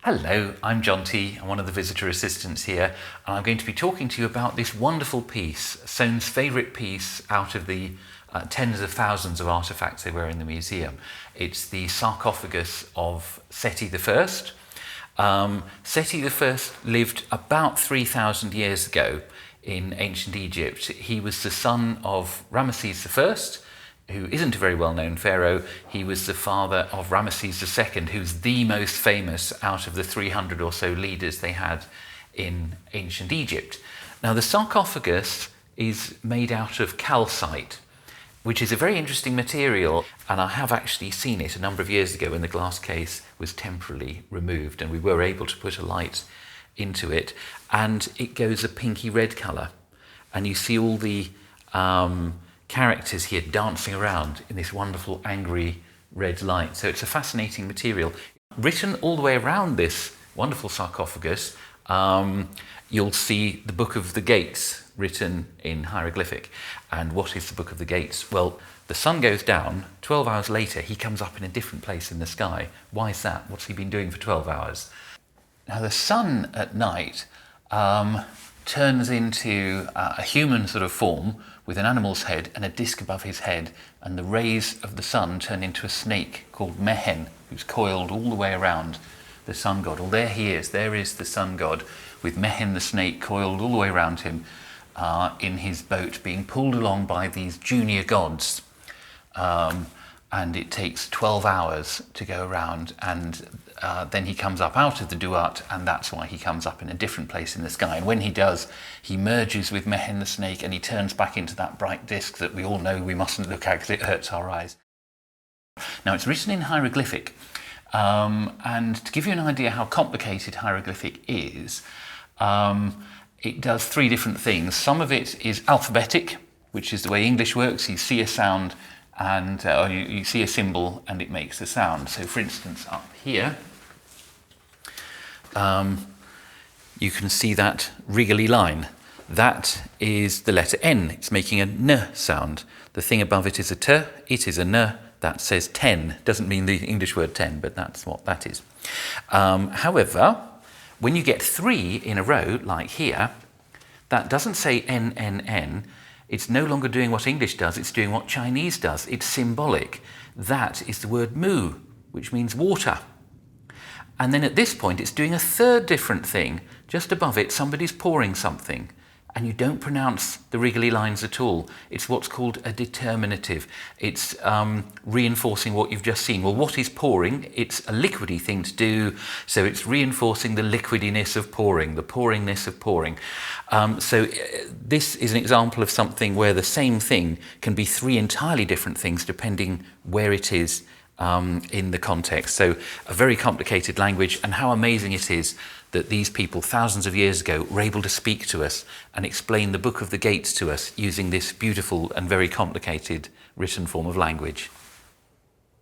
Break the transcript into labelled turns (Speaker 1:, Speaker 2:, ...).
Speaker 1: Hello, I'm Jonty. I'm one of the visitor assistants here, and I'm going to be talking to you about this wonderful piece, Soane's favourite piece out of the tens of thousands of artefacts there were in the museum. It's the Sarcophagus of Seti I. Seti I lived about 3,000 years ago in ancient Egypt. He was the son of Ramesses I, who isn't a very well-known pharaoh. He was the father of Ramesses II, who's the most famous out of the 300 or so leaders they had in ancient Egypt. Now, the sarcophagus is made out of calcite, which is a very interesting material, and I have actually seen it a number of years ago when the glass case was temporarily removed and we were able to put a light into it, and it goes a pinky red colour, and you see all the characters here dancing around in this wonderful angry red light. So it's a fascinating material. Written all the way around this wonderful sarcophagus, you'll see the Book of the Gates written in hieroglyphic. And what is the Book of the Gates? Well, the sun goes down, 12 hours later he comes up in a different place in the sky. Why is that? What's he been doing for 12 hours? Now, the sun at night turns into a human sort of form with an animal's head and a disc above his head, and the rays of the sun turn into a snake called Mehen, who's coiled all the way around the sun god. Well, there he is. There is the sun god with Mehen the snake coiled all the way around him in his boat, being pulled along by these junior gods. And it takes 12 hours to go around, and then he comes up out of the duat, and that's why he comes up in a different place in the sky. And when he does, he merges with Mehen the snake, and he turns back into that bright disc that we all know we mustn't look at because it hurts our eyes. Now, it's written in hieroglyphic, and to give you an idea how complicated hieroglyphic is, it does three different things. Some of it is alphabetic, which is the way English works. You see a sound, and you see a symbol and it makes a sound. So, for instance, up here you can see that wriggly line. That is the letter N. It's making a N sound. The thing above it is a T, it is a N. That says 10. Doesn't mean the English word 10, but that's what that is. However, when you get three in a row, like here, that doesn't say N, N, N. It's no longer doing what English does, it's doing what Chinese does. It's symbolic. That is the word mu, which means water. And then at this point, it's doing a third different thing. Just above it, somebody's pouring something, and you don't pronounce the wriggly lines at all. It's what's called a determinative. It's reinforcing what you've just seen. Well, what is pouring? It's a liquidy thing to do, so it's reinforcing the liquidiness of pouring, the pouringness of pouring. So this is an example of something where the same thing can be three entirely different things depending where it is in the context. So a very complicated language, and how amazing it is that these people thousands of years ago were able to speak to us and explain the Book of the Gates to us using this beautiful and very complicated written form of language.